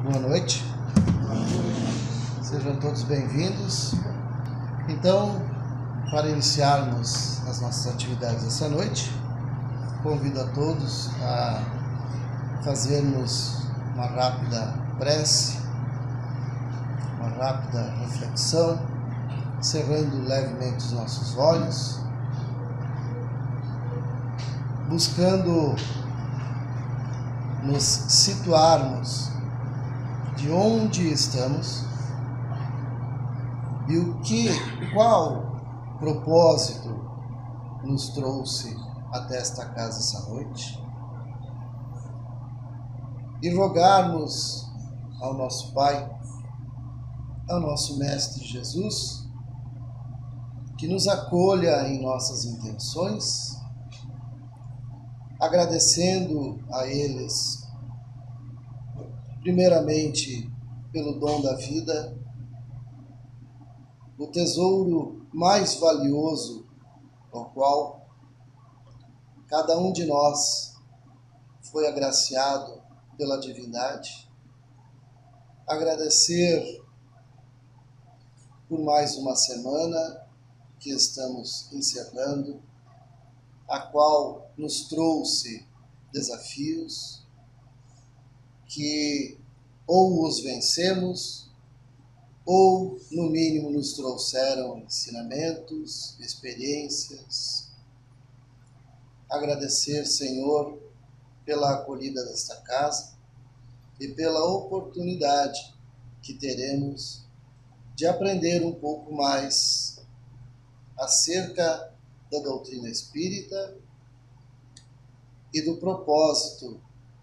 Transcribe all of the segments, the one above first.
Boa noite, sejam todos bem-vindos. Então, para iniciarmos as nossas atividades essa noite, convido a todos a fazermos uma rápida prece, uma rápida reflexão, cerrando levemente os nossos olhos, buscando nos situarmos de onde estamos e qual propósito nos trouxe até esta casa essa noite, e rogarmos ao nosso Pai, ao nosso Mestre Jesus, que nos acolha em nossas intenções, agradecendo a eles, primeiramente, pelo dom da vida, o tesouro mais valioso ao qual cada um de nós foi agraciado pela divindade. Agradecer por mais uma semana que estamos encerrando, a qual nos trouxe desafios que ou os vencemos, ou no mínimo nos trouxeram ensinamentos, experiências. Agradecer, Senhor, pela acolhida desta casa e pela oportunidade que teremos de aprender um pouco mais acerca da doutrina espírita e do propósito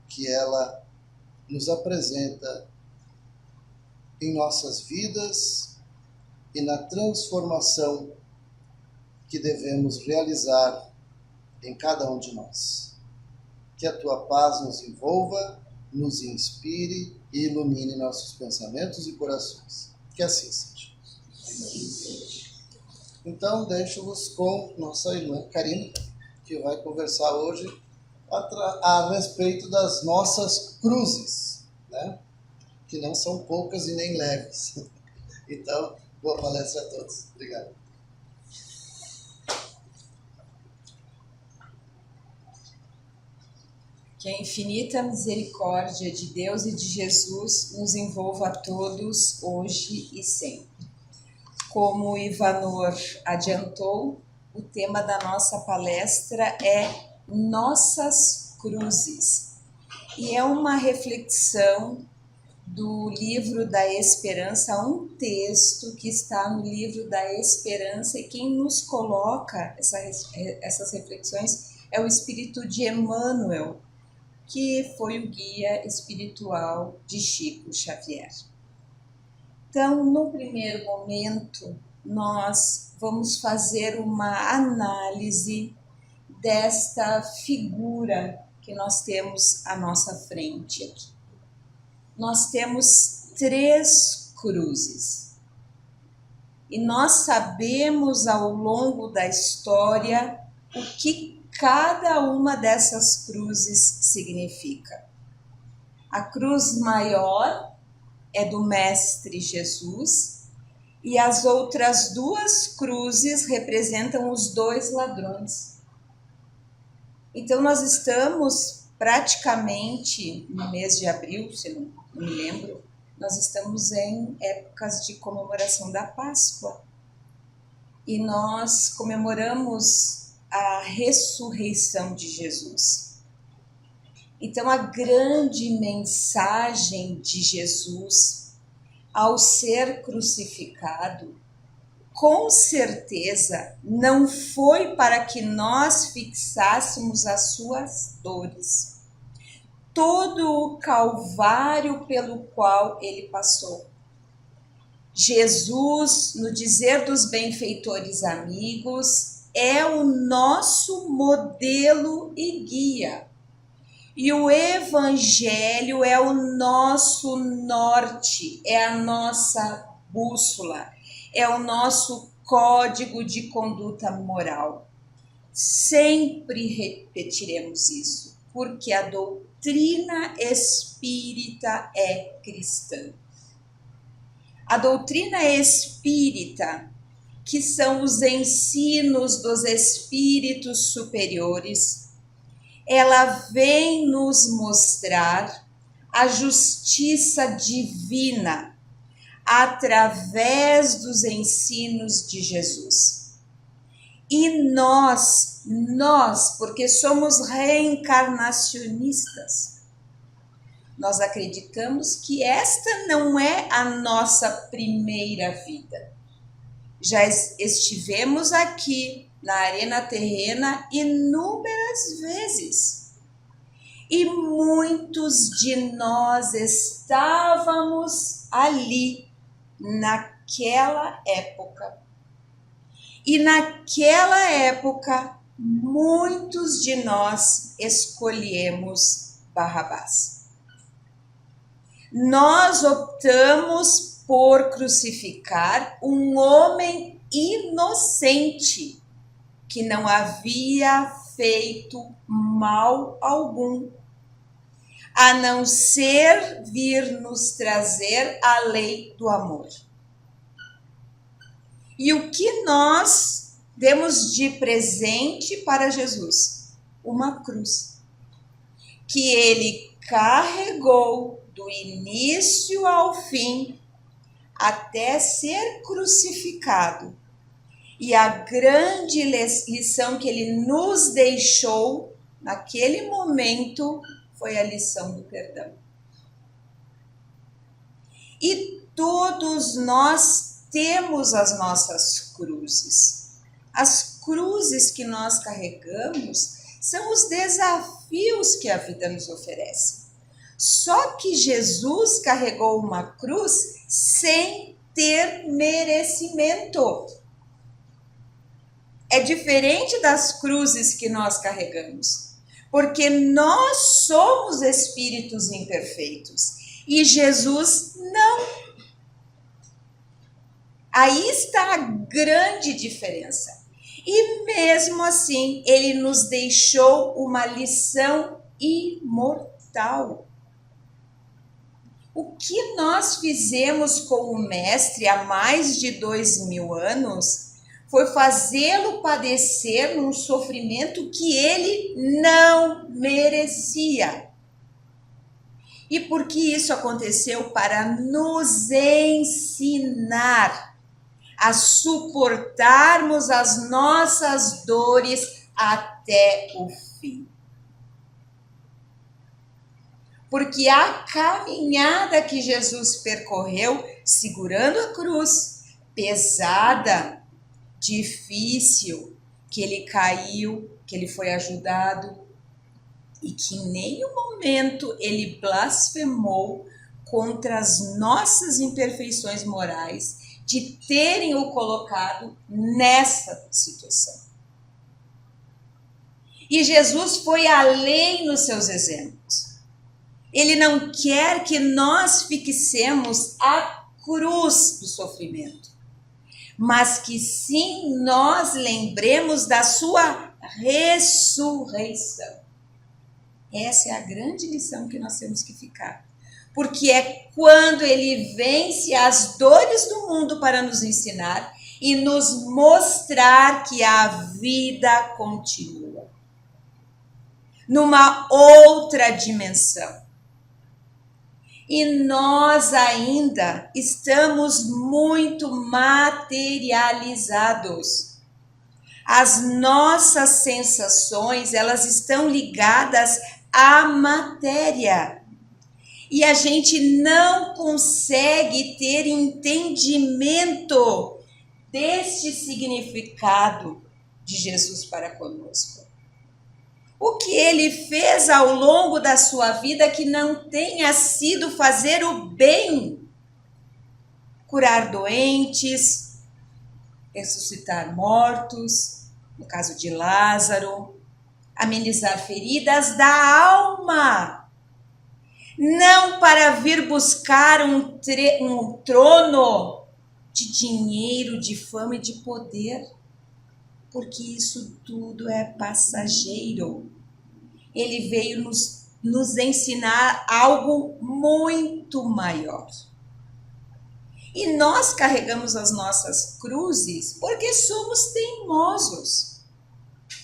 que ela nos apresenta em nossas vidas e na transformação que devemos realizar em cada um de nós. Que a tua paz nos envolva, nos inspire e ilumine nossos pensamentos e corações. Que assim seja. Então, deixo-vos com nossa irmã Karina, que vai conversar hoje a respeito das nossas cruzes, né? Que não são poucas e nem leves. Então, boa palestra a todos. Obrigado. Que a infinita misericórdia de Deus e de Jesus nos envolva a todos, hoje e sempre. Como o Ivanor adiantou, o tema da nossa palestra é Nossas Cruzes. E é uma reflexão do livro da Esperança, um texto que está no livro da Esperança, e quem nos coloca essas reflexões é o Espírito de Emmanuel, que foi o guia espiritual de Chico Xavier. Então, no primeiro momento, nós vamos fazer uma análise desta figura que nós temos à nossa frente aqui. Nós temos 3 cruzes. E nós sabemos ao longo da história o que cada uma dessas cruzes significa. A cruz maior é do Mestre Jesus e as outras 2 cruzes representam os 2 ladrões. Então nós estamos praticamente no mês de abril, se não me lembro, nós estamos em épocas de comemoração da Páscoa e nós comemoramos a ressurreição de Jesus. Então, a grande mensagem de Jesus, ao ser crucificado, com certeza não foi para que nós fixássemos as suas dores. Todo o calvário pelo qual ele passou. Jesus, no dizer dos benfeitores amigos, é o nosso modelo e guia. E o Evangelho é o nosso norte, é a nossa bússola, é o nosso código de conduta moral. Sempre repetiremos isso, porque a doutrina doutrina espírita é cristã. A doutrina espírita, que são os ensinos dos espíritos superiores, ela vem nos mostrar a justiça divina através dos ensinos de Jesus. E nós, porque somos reencarnacionistas, nós acreditamos que esta não é a nossa primeira vida. Já estivemos aqui na arena terrena inúmeras vezes. E muitos de nós estávamos ali naquela época. E naquela época, muitos de nós escolhemos Barrabás. Nós optamos por crucificar um homem inocente que não havia feito mal algum, a não ser vir nos trazer a lei do amor. E o que nós demos de presente para Jesus? Uma cruz, que ele carregou do início ao fim, até ser crucificado. E a grande lição que ele nos deixou naquele momento foi a lição do perdão. E todos nós temos as nossas cruzes. As cruzes que nós carregamos são os desafios que a vida nos oferece. Só que Jesus carregou uma cruz sem ter merecimento. É diferente das cruzes que nós carregamos, porque nós somos espíritos imperfeitos e Jesus não. Aí está a grande diferença. E mesmo assim, ele nos deixou uma lição imortal. O que nós fizemos com o Mestre há mais de 2000 anos foi fazê-lo padecer num sofrimento que ele não merecia. E por que isso aconteceu? Para nos ensinar a suportarmos as nossas dores até o fim. Porque a caminhada que Jesus percorreu, segurando a cruz, pesada, difícil, que ele caiu, que ele foi ajudado, e que em nenhum momento ele blasfemou contra as nossas imperfeições morais, de terem o colocado nessa situação. E Jesus foi além nos seus exemplos. Ele não quer que nós fixemos a cruz do sofrimento, mas que sim nós lembremos da sua ressurreição. Essa é a grande lição que nós temos que ficar. Porque é quando ele vence as dores do mundo para nos ensinar e nos mostrar que a vida continua. Numa outra dimensão. E nós ainda estamos muito materializados. As nossas sensações, elas estão ligadas à matéria. E a gente não consegue ter entendimento deste significado de Jesus para conosco. O que ele fez ao longo da sua vida que não tenha sido fazer o bem, curar doentes, ressuscitar mortos, no caso de Lázaro, amenizar feridas da alma, não para vir buscar um trono de dinheiro, de fama e de poder, porque isso tudo é passageiro. Ele veio nos nos ensinar algo muito maior. E nós carregamos as nossas cruzes porque somos teimosos.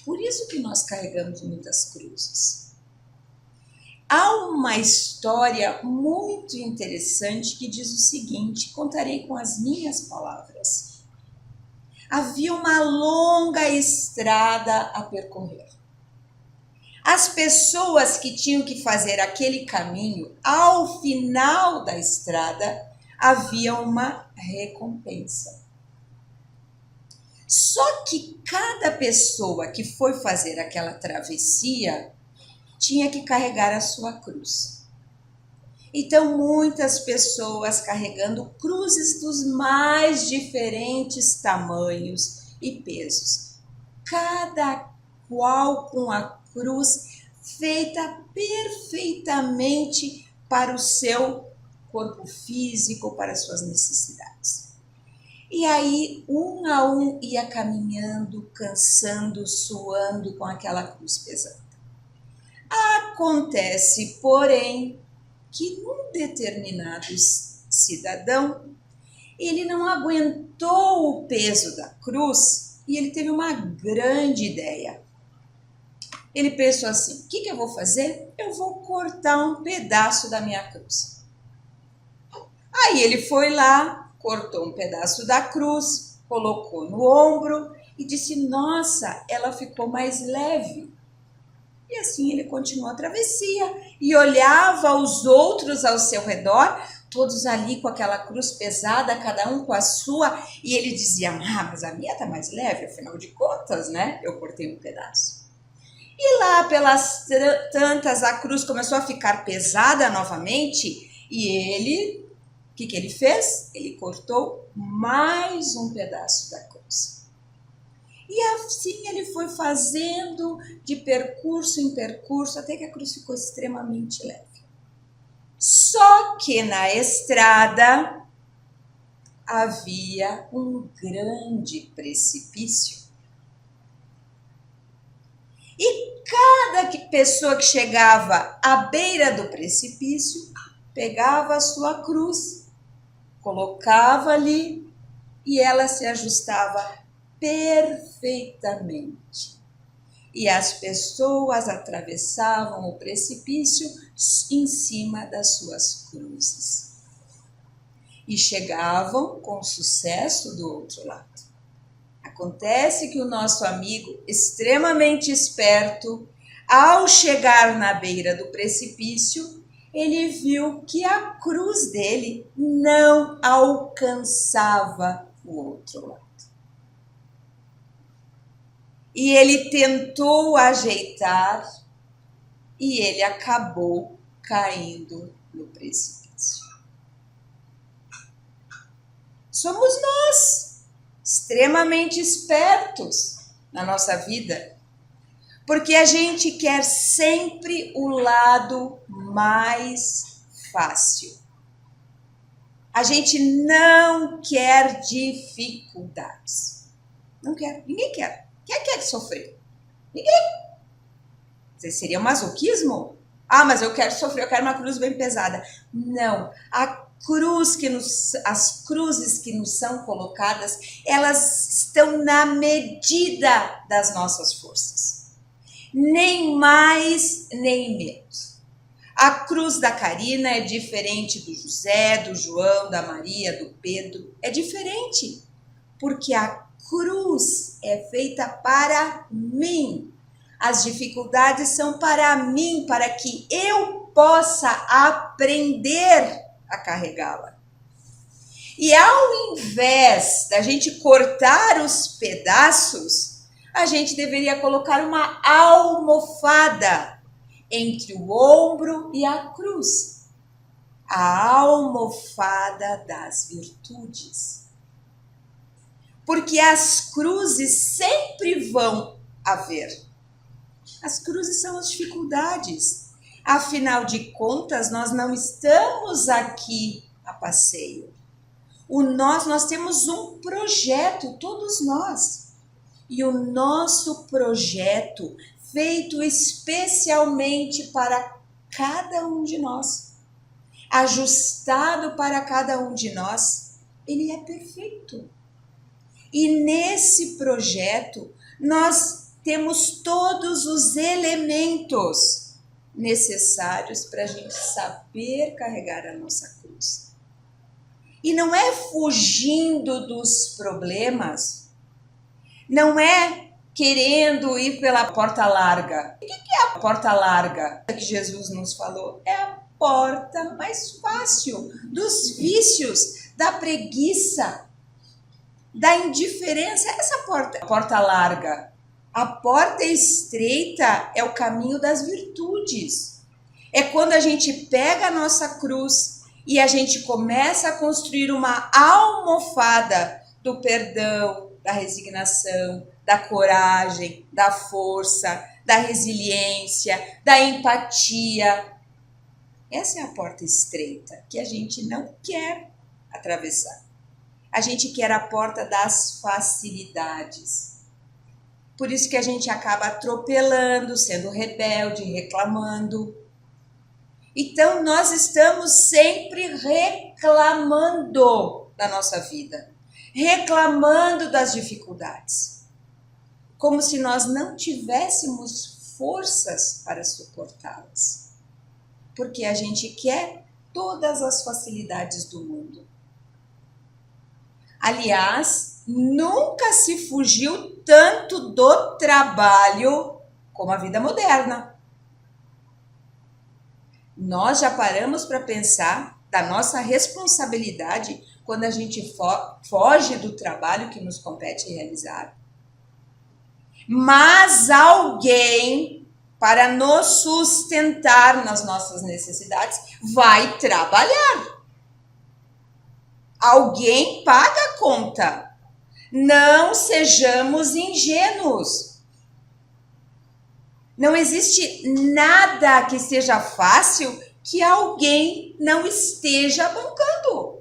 Por isso que nós carregamos muitas cruzes. Há uma história muito interessante que diz o seguinte, contarei com as minhas palavras. Havia uma longa estrada a percorrer. As pessoas que tinham que fazer aquele caminho, ao final da estrada, havia uma recompensa. Só que cada pessoa que foi fazer aquela travessia tinha que carregar a sua cruz. Então, muitas pessoas carregando cruzes dos mais diferentes tamanhos e pesos, cada qual com a cruz feita perfeitamente para o seu corpo físico, para as suas necessidades. E aí, um a um, ia caminhando, cansando, suando com aquela cruz pesada. Acontece, porém, que num determinado cidadão, ele não aguentou o peso da cruz e ele teve uma grande ideia. Ele pensou assim, o que eu vou fazer? Eu vou cortar um pedaço da minha cruz. Aí ele foi lá, cortou um pedaço da cruz, colocou no ombro e disse, nossa, ela ficou mais leve. E assim ele continuou a travessia e olhava os outros ao seu redor, todos ali com aquela cruz pesada, cada um com a sua, e ele dizia, mas a minha está mais leve, afinal de contas, né? Eu cortei um pedaço. E lá pelas tantas a cruz começou a ficar pesada novamente e ele, o que ele fez? Ele cortou mais um pedaço da cruz. E assim ele foi fazendo de percurso em percurso até que a cruz ficou extremamente leve. Só que na estrada havia um grande precipício. E cada pessoa que chegava à beira do precipício pegava a sua cruz, colocava ali e ela se ajustava perfeitamente. E as pessoas atravessavam o precipício em cima das suas cruzes. E chegavam com sucesso do outro lado. Acontece que o nosso amigo, extremamente esperto, ao chegar na beira do precipício, ele viu que a cruz dele não alcançava o outro lado. E ele tentou ajeitar e ele acabou caindo no precipício. Somos nós, extremamente espertos na nossa vida, porque a gente quer sempre o lado mais fácil. A gente não quer dificuldades. Não quer, ninguém quer. Quem quer sofrer? Ninguém. Seria masoquismo? Mas eu quero sofrer, eu quero uma cruz bem pesada. Não, as cruzes que nos são colocadas, elas estão na medida das nossas forças. Nem mais, nem menos. A cruz da Karina é diferente do José, do João, da Maria, do Pedro. É diferente, porque a cruz é feita para mim. As dificuldades são para mim, para que eu possa aprender a carregá-la. E ao invés da gente cortar os pedaços, a gente deveria colocar uma almofada entre o ombro e a cruz. A almofada das virtudes. Porque as cruzes sempre vão haver. As cruzes são as dificuldades. Afinal de contas, nós não estamos aqui a passeio. Nós temos um projeto, todos nós. E o nosso projeto, feito especialmente para cada um de nós, ajustado para cada um de nós. Ele é perfeito. E nesse projeto, nós temos todos os elementos necessários para a gente saber carregar a nossa cruz. E não é fugindo dos problemas, não é querendo ir pela porta larga. O que é a porta larga que Jesus nos falou? É a porta mais fácil dos vícios, da preguiça, da indiferença. Essa porta, a porta larga. A porta estreita é o caminho das virtudes. É quando a gente pega a nossa cruz e a gente começa a construir uma almofada do perdão, da resignação, da coragem, da força, da resiliência, da empatia. Essa é a porta estreita que a gente não quer atravessar. A gente quer a porta das facilidades. Por isso que a gente acaba atropelando, sendo rebelde, reclamando. Então, nós estamos sempre reclamando da nossa vida, reclamando das dificuldades, como se nós não tivéssemos forças para suportá-las, porque a gente quer todas as facilidades do mundo. Aliás, nunca se fugiu tanto do trabalho como a vida moderna. Nós já paramos para pensar da nossa responsabilidade quando a gente foge do trabalho que nos compete realizar. Mas alguém, para nos sustentar nas nossas necessidades, vai trabalhar. Alguém paga a conta. Não sejamos ingênuos. Não existe nada que seja fácil que alguém não esteja bancando.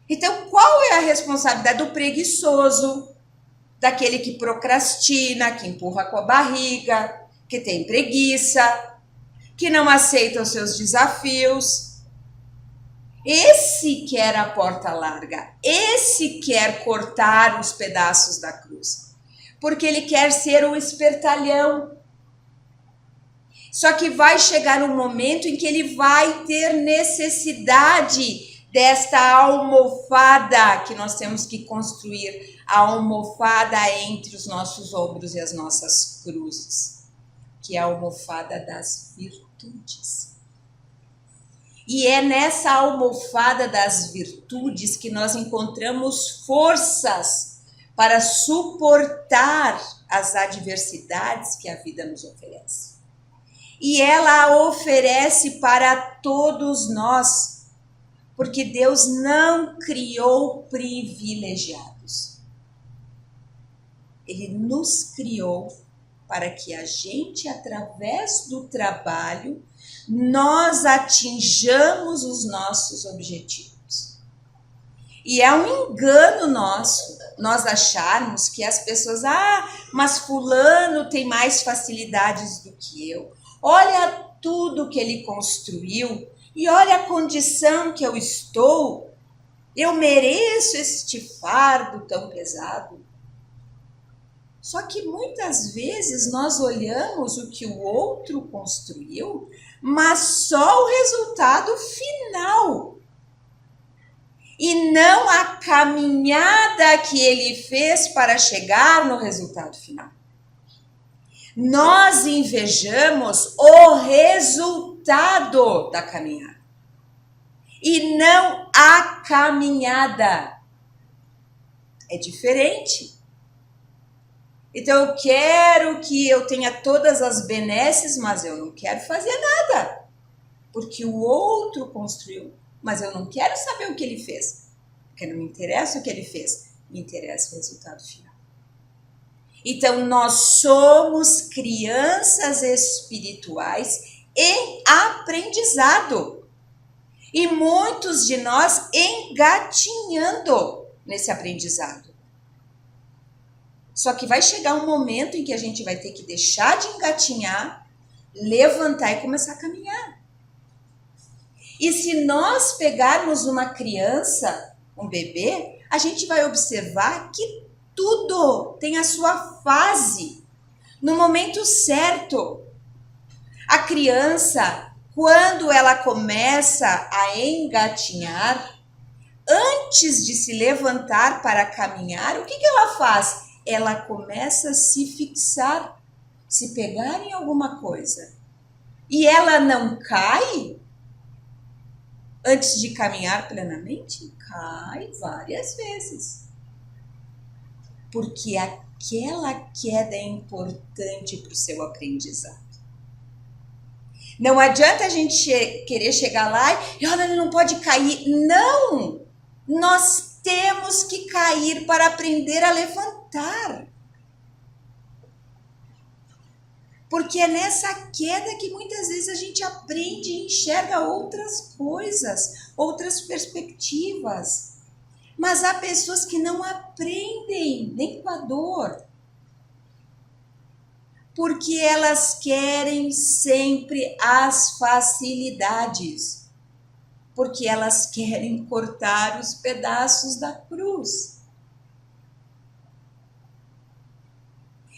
Então, qual é a responsabilidade do preguiçoso, daquele que procrastina, que empurra com a barriga, que tem preguiça, que não aceita os seus desafios? Esse quer a porta larga, esse quer cortar os pedaços da cruz, porque ele quer ser o espertalhão. Só que vai chegar um momento em que ele vai ter necessidade desta almofada que nós temos que construir, a almofada entre os nossos ombros e as nossas cruzes, que é a almofada das virtudes. E é nessa almofada das virtudes que nós encontramos forças para suportar as adversidades que a vida nos oferece. E ela oferece para todos nós, porque Deus não criou privilegiados. Ele nos criou para que a gente, através do trabalho, nós atinjamos os nossos objetivos. E é um engano nosso, nós acharmos que as pessoas, mas fulano tem mais facilidades do que eu. Olha tudo que ele construiu e olha a condição que eu estou. Eu mereço este fardo tão pesado. Só que muitas vezes nós olhamos o que o outro construiu, mas só o resultado final. E não a caminhada que ele fez para chegar no resultado final. Nós invejamos o resultado da caminhada e não a caminhada. É diferente. Então eu quero que eu tenha todas as benesses, mas eu não quero fazer nada, porque o outro construiu, mas eu não quero saber o que ele fez, porque não me interessa o que ele fez, me interessa o resultado final. Então nós somos crianças espirituais em aprendizado e muitos de nós engatinhando nesse aprendizado. Só que vai chegar um momento em que a gente vai ter que deixar de engatinhar levantar e começar a caminhar. E se nós pegarmos uma criança, um bebê, a gente vai observar que tudo tem a sua fase, no momento certo. A criança, quando ela começa a engatinhar, antes de se levantar para caminhar, o que ela faz? Ela começa a se fixar, se pegar em alguma coisa. E ela não cai antes de caminhar plenamente? Cai várias vezes. Porque aquela queda é importante para o seu aprendizado. Não adianta a gente querer chegar lá e olha, ele não pode cair. Não! Nós temos que cair para aprender a levantar. Porque é nessa queda que muitas vezes a gente aprende e enxerga outras coisas, outras perspectivas. Mas há pessoas que não aprendem nem com a dor. Porque elas querem sempre as facilidades. Porque elas querem cortar os pedaços da cruz.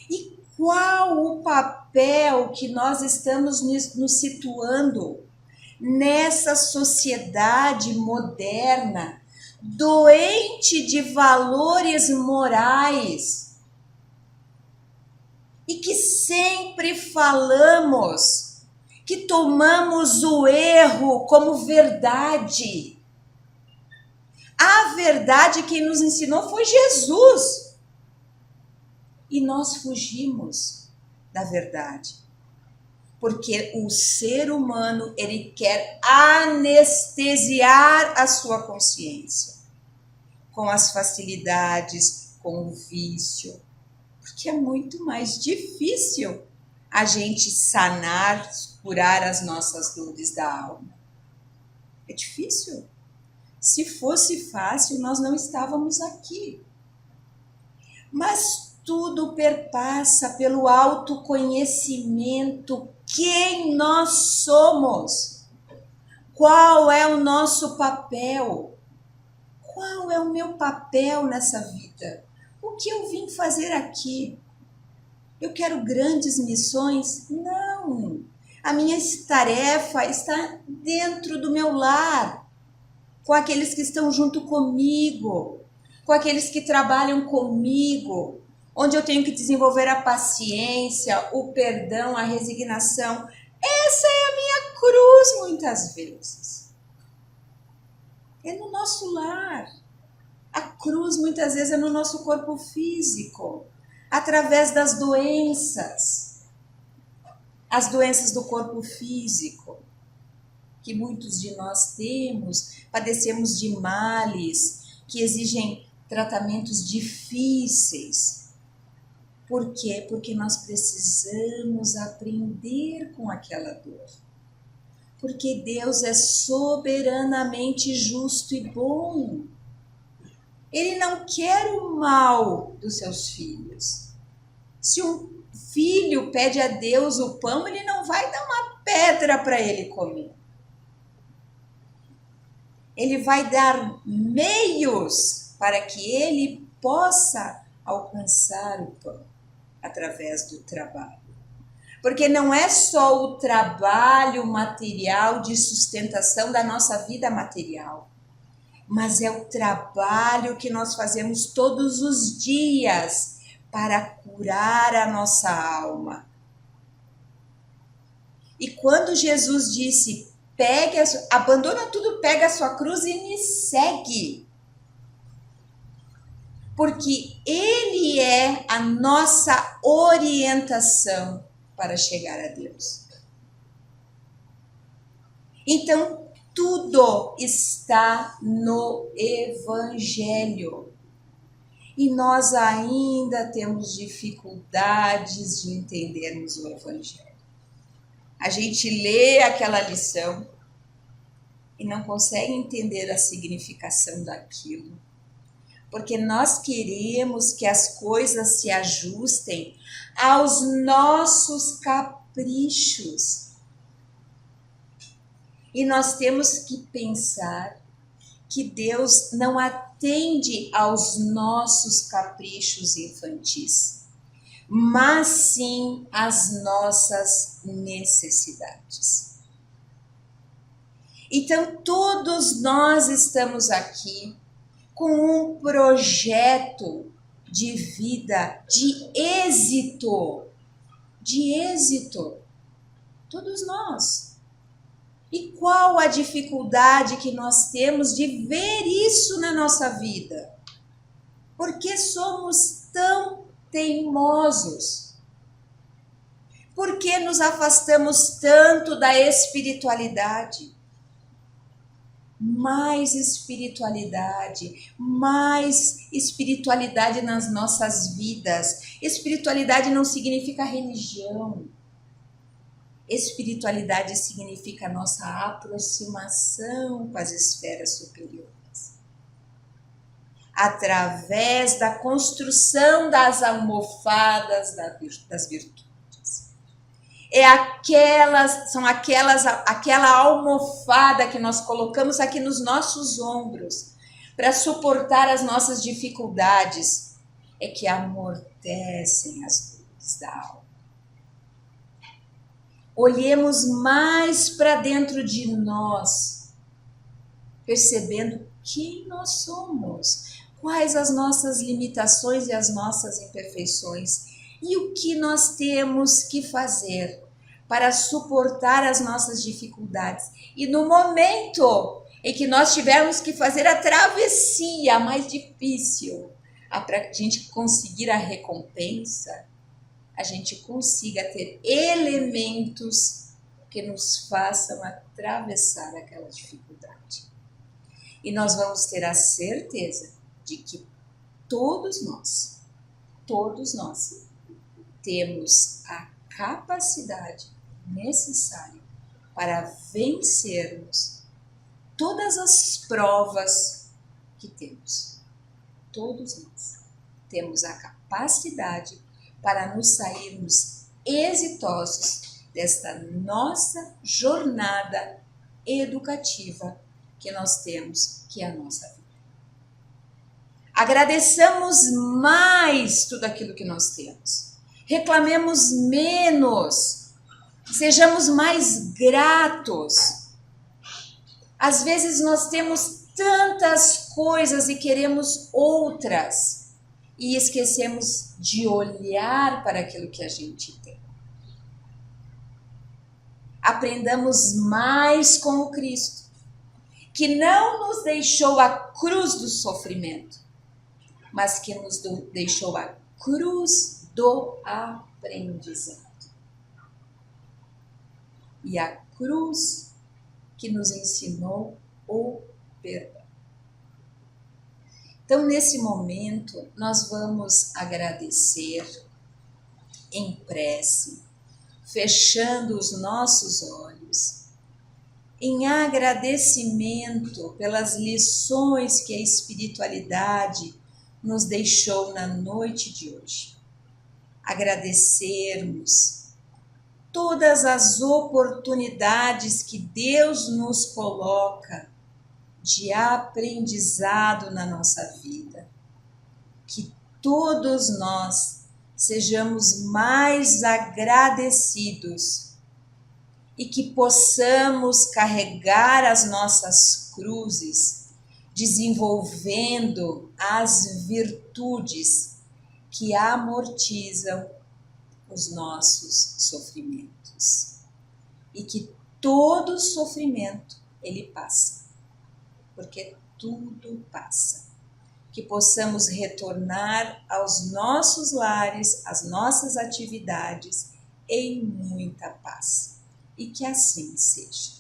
E qual o papel que nós estamos nos situando nessa sociedade moderna, doente de valores morais, e que sempre falamos que tomamos o erro como verdade. A verdade quem nos ensinou foi Jesus. E nós fugimos da verdade. Porque o ser humano, ele quer anestesiar a sua consciência com as facilidades, com o vício. Porque é muito mais difícil a gente sanar, curar as nossas dores da alma. É difícil. Se fosse fácil, nós não estávamos aqui. Mas tudo perpassa pelo autoconhecimento. Quem nós somos? Qual é o nosso papel? Qual é o meu papel nessa vida? O que eu vim fazer aqui? Eu quero grandes missões? Não. A minha tarefa está dentro do meu lar, com aqueles que estão junto comigo, com aqueles que trabalham comigo, onde eu tenho que desenvolver a paciência, o perdão, a resignação. Essa é a minha cruz, muitas vezes. É no nosso lar. A cruz, muitas vezes, é no nosso corpo físico, através das doenças. As doenças do corpo físico, que muitos de nós temos, padecemos de males, que exigem tratamentos difíceis. Por quê? Porque nós precisamos aprender com aquela dor. Porque Deus é soberanamente justo e bom. Ele não quer o mal dos seus filhos. Se um filho pede a Deus o pão, ele não vai dar uma pedra para ele comer. Ele vai dar meios para que ele possa alcançar o pão através do trabalho. Porque não é só o trabalho material de sustentação da nossa vida material, mas é o trabalho que nós fazemos todos os dias para curar a nossa alma. E quando Jesus disse, abandona tudo, pega a sua cruz e me segue. Porque Ele é a nossa orientação para chegar a Deus. Então, tudo está no Evangelho. E nós ainda temos dificuldades de entendermos o Evangelho. A gente lê aquela lição e não consegue entender a significação daquilo. Porque nós queremos que as coisas se ajustem aos nossos caprichos. caprichos. E nós temos que pensar que Deus não atende aos nossos caprichos infantis, mas sim às nossas necessidades. Então, todos nós estamos aqui com um projeto de vida, de êxito, todos nós. E qual a dificuldade que nós temos de ver isso na nossa vida? Por que somos tão teimosos? Por que nos afastamos tanto da espiritualidade? Mais espiritualidade nas nossas vidas. Espiritualidade não significa religião. Espiritualidade significa a nossa aproximação com as esferas superiores. Através da construção das almofadas das virtudes. Aquela almofada que nós colocamos aqui nos nossos ombros para suportar as nossas dificuldades, é que amortecem as dores da alma. Olhemos mais para dentro de nós, percebendo quem nós somos, quais as nossas limitações e as nossas imperfeições, e o que nós temos que fazer para suportar as nossas dificuldades. E no momento em que nós tivermos que fazer a travessia mais difícil, para a gente conseguir a recompensa, a gente consiga ter elementos que nos façam atravessar aquela dificuldade. E nós vamos ter a certeza de que todos nós temos a capacidade necessária para vencermos todas as provas que temos. Todos nós temos a capacidade para nos sairmos exitosos desta nossa jornada educativa que nós temos, que é a nossa vida. Agradeçamos mais tudo aquilo que nós temos. Reclamemos menos. Sejamos mais gratos. Às vezes nós temos tantas coisas e queremos outras. E esquecemos de olhar para aquilo que a gente tem. Aprendamos mais com o Cristo, que não nos deixou a cruz do sofrimento, mas que nos deixou a cruz do aprendizado. E a cruz que nos ensinou o perdão. Então, nesse momento, nós vamos agradecer em prece, fechando os nossos olhos, em agradecimento pelas lições que a espiritualidade nos deixou na noite de hoje. Agradecermos todas as oportunidades que Deus nos coloca de aprendizado na nossa vida. Que todos nós sejamos mais agradecidos e que possamos carregar as nossas cruzes, desenvolvendo as virtudes que amortizam os nossos sofrimentos. E que todo sofrimento ele passa, porque tudo passa. Que possamos retornar aos nossos lares, às nossas atividades, em muita paz. E que assim seja.